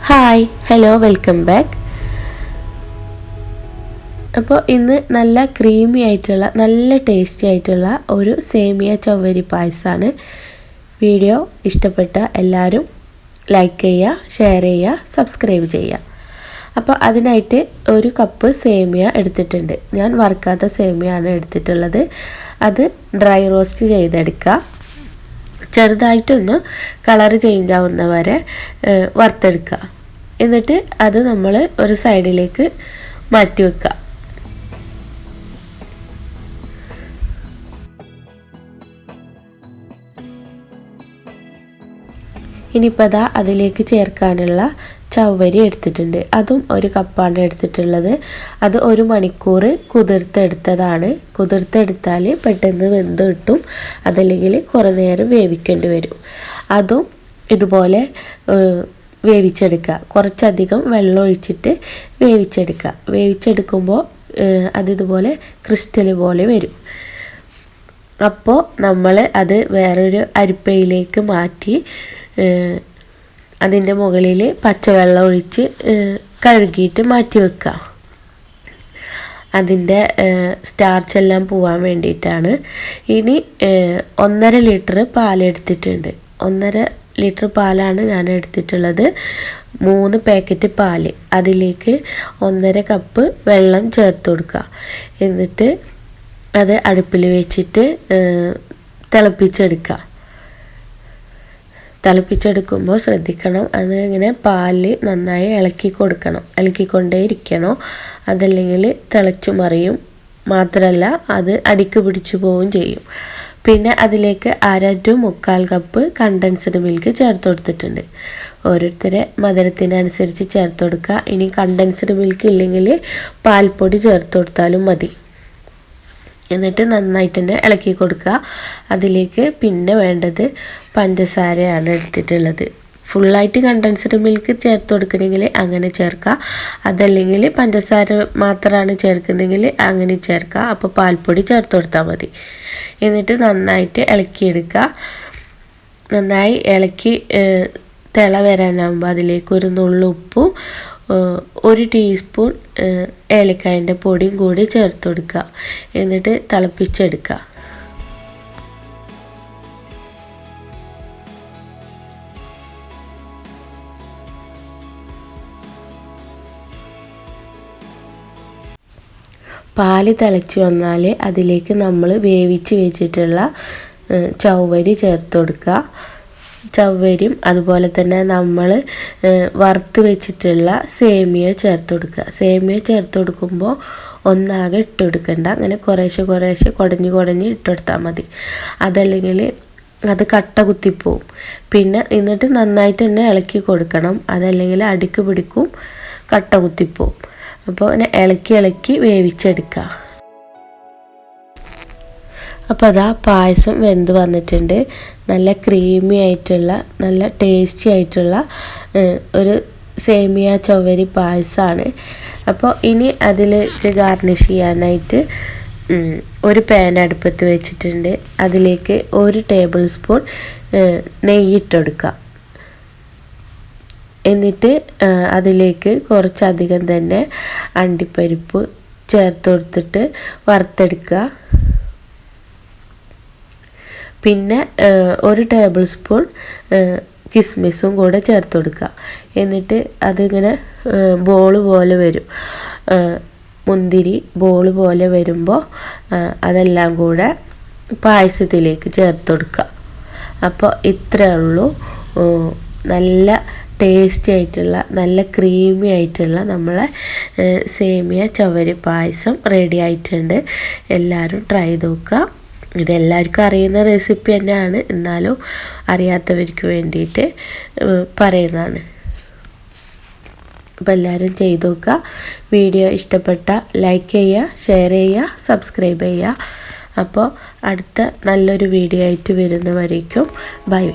Hi hello welcome back. അപ്പോൾ ഇന്ന് നല്ല ക്രീമി ആയിട്ടുള്ള നല്ല ടേസ്റ്റി ആയിട്ടുള്ള ഒരു സേമിയ ചവ്വരി പായസമാണ്. വീഡിയോ ഇഷ്ടപ്പെട്ട എല്ലാവരും ലൈക്ക് ചെയ്യുക, ഷെയർ ചെയ്യുക, സബ്സ്ക്രൈബ് ചെയ്യുക. അപ്പോൾ അതിനായിട്ട് ഒരു കപ്പ് സേമിയ എടുത്തിട്ടുണ്ട്. ഞാൻ വറുക്കാത്ത സേമിയാണ് എടുത്തിട്ടുള്ളത്. അത് ഡ്രൈ റോസ്റ്റ് ചെയ്തെടുക്കുക. ചെറുതായിട്ടൊന്ന് കളറ് ചേഞ്ച് ആവുന്ന വരെ വറുത്തെടുക്കുക. എന്നിട്ട് അത് നമ്മൾ ഒരു സൈഡിലേക്ക് മാറ്റി വെക്കുക. ഇനിയിപ്പോൾ അതാ അതിലേക്ക് ചേർക്കാനുള്ള ചവ്വരി എടുത്തിട്ടുണ്ട്. അതും ഒരു കപ്പാണ് എടുത്തിട്ടുള്ളത്. അത് 1 മണിക്കൂർ കുതിർത്തെടുത്തതാണ്. കുതിർത്തെടുത്താൽ പെട്ടെന്ന് വെന്ത് കിട്ടും. അതല്ലെങ്കിൽ കുറേ നേരം വേവിക്കേണ്ടി വരും. അതും ഇതുപോലെ വേവിച്ചെടുക്കുക. കുറച്ചധികം വെള്ളം ഒഴിച്ചിട്ട് വേവിച്ചെടുക്കുക. വേവിച്ചെടുക്കുമ്പോൾ അതിതുപോലെ ക്രിസ്റ്റൽ പോലെ വരും. അപ്പോൾ നമ്മൾ അത് വേറൊരു അരിപ്പയിലേക്ക് മാറ്റി അതിൻ്റെ മുകളിൽ പച്ചവെള്ളം ഒഴിച്ച് കഴുകിയിട്ട് മാറ്റി വെക്കുക. അതിൻ്റെ സ്റ്റാർച്ചെല്ലാം പോവാൻ വേണ്ടിയിട്ടാണ്. ഇനി 1.5 ലിറ്റർ പാലെടുത്തിട്ടുണ്ട്. 1.5 ലിറ്റർ പാലാണ് ഞാൻ എടുത്തിട്ടുള്ളത്. 3 പാക്കറ്റ് പാല്. അതിലേക്ക് 1.5 കപ്പ് വെള്ളം ചേർത്ത് കൊടുക്കുക. എന്നിട്ട് അത് അടുപ്പിൽ വെച്ചിട്ട് തിളപ്പിച്ചെടുക്കുക. തിളപ്പിച്ചെടുക്കുമ്പോൾ ശ്രദ്ധിക്കണം, അത് ഇങ്ങനെ പാല് നന്നായി ഇളക്കി കൊടുക്കണം. ഇളക്കിക്കൊണ്ടേ ഇരിക്കണം. അതല്ലെങ്കിൽ തിളച്ചു മറിയും. മാത്രമല്ല അത് അടിക്ക് പിടിച്ചു പോവുകയും ചെയ്യും. പിന്നെ അതിലേക്ക് 1/2 to 1/4 കപ്പ് കണ്ടൻസ്ഡ് മിൽക്ക് ചേർത്ത് കൊടുത്തിട്ടുണ്ട്. ഓരോരുത്തരെ മധുരത്തിനനുസരിച്ച് ചേർത്ത് കൊടുക്കുക. ഇനി കണ്ടൻസ്ഡ് മിൽക്ക് ഇല്ലെങ്കിൽ പാൽപ്പൊടി ചേർത്ത് കൊടുത്താലും മതി. എന്നിട്ട് നന്നായിട്ട് തന്നെ ഇളക്കി കൊടുക്കുക. അതിലേക്ക് പിന്നെ വേണ്ടത് പഞ്ചസാരയാണ് എടുത്തിട്ടുള്ളത്. ഫുള്ളായിട്ട് കണ്ടൻസ്ഡ് മിൽക്ക് ചേർത്ത് കൊടുക്കണമെങ്കിൽ അങ്ങനെ ചേർക്കുക. അതല്ലെങ്കിൽ പഞ്ചസാര മാത്രമാണ് ചേർക്കുന്നതെങ്കിൽ അങ്ങനെ ചേർക്കുക. അപ്പോൾ പാൽപ്പൊടി ചേർത്ത് കൊടുത്താൽ മതി. എന്നിട്ട് നന്നായിട്ട് ഇളക്കിയെടുക്കുക. നന്നായി ഇളക്കി തിള വരാനാകുമ്പോൾ അതിലേക്ക് ഒരു നുള്ളു ഉപ്പും 1 ടീസ്പൂൺ ഏലക്കായൻ്റെ പൊടിയും കൂടി ചേർത്ത് കൊടുക്കുക. എന്നിട്ട് തിളപ്പിച്ചെടുക്കുക. പാല് തിളച്ച് വന്നാൽ അതിലേക്ക് നമ്മൾ വേവിച്ച് വെച്ചിട്ടുള്ള ചവ്വരി ചേർത്ത് കൊടുക്കുക. ചവ്വരിയും അതുപോലെ തന്നെ നമ്മൾ വറുത്ത് വെച്ചിട്ടുള്ള സേമിയ ചേർത്ത് കൊടുക്കുക. സേമിയ ചേർത്ത് കൊടുക്കുമ്പോൾ ഒന്നാകെ ഇട്ട് കൊടുക്കണ്ട. അങ്ങനെ കുറേശ്ശെ കുറേശ്ശെ കുടഞ്ഞ് ഇട്ട് കൊടുത്താൽ മതി. അതല്ലെങ്കിൽ അത് കട്ട കുത്തിപ്പോവും. പിന്നെ എന്നിട്ട് നന്നായിട്ട് തന്നെ ഇളക്കി കൊടുക്കണം. അതല്ലെങ്കിൽ അടിക്ക് പിടിക്കും, കട്ട കുത്തിപ്പോവും. അപ്പോൾ അങ്ങനെ ഇളക്കി വേവിച്ചെടുക്കുക. അപ്പോൾ അതാ പായസം വെന്ത് വന്നിട്ടുണ്ട്. നല്ല ക്രീമി ആയിട്ടുള്ള നല്ല ടേസ്റ്റി ആയിട്ടുള്ള ഒരു സേമിയ ചവ്വരി പായസമാണ്. അപ്പോൾ ഇനി അതിലേക്ക് ഗാർണിഷ് ചെയ്യാനായിട്ട് ഒരു പാൻ അടുപ്പത്ത് വെച്ചിട്ടുണ്ട്. അതിലേക്ക് 1 ടേബിൾ സ്പൂൺ നെയ്യിട്ടെടുക്കുക. എന്നിട്ട് അതിലേക്ക് കുറച്ചധികം തന്നെ അണ്ടിപ്പരിപ്പ് ചേർത്ത് കൊടുത്തിട്ട് വറുത്തെടുക്കുക. പിന്നെ 1 ടേബിൾ സ്പൂൺ കിസ്മിസും കൂടെ ചേർത്ത് കൊടുക്കുക. എന്നിട്ട് അതിങ്ങനെ ബോൾ പോലെ വരും. മുന്തിരി ബോൾ പോലെ വരുമ്പോൾ അതെല്ലാം കൂടെ പായസത്തിലേക്ക് ചേർത്ത് കൊടുക്കുക. അപ്പോൾ ഇത്രയേ ഉള്ളൂ. നല്ല ടേസ്റ്റി ആയിട്ടുള്ള നല്ല ക്രീമി ആയിട്ടുള്ള നമ്മളെ സേമിയ ചവ്വരി പായസം റെഡി ആയിട്ടുണ്ട്. എല്ലാവരും ട്രൈ ചെയ്ത് നോക്കുക. ഇതെല്ലാവർക്കും അറിയുന്ന റെസിപ്പി തന്നെയാണ്, എന്നാലും അറിയാത്തവർക്ക് വേണ്ടിയിട്ട് പറയുന്നതാണ്. അപ്പോൾ എല്ലാവരും ചെയ്ത് നോക്കുക. വീഡിയോ ഇഷ്ടപ്പെട്ട ലൈക്ക് ചെയ്യുക, ഷെയർ ചെയ്യുക, സബ്സ്ക്രൈബ് ചെയ്യുക. അപ്പോൾ അടുത്ത നല്ലൊരു വീഡിയോ ആയിട്ട് വരുന്നവരേക്കും ബൈ.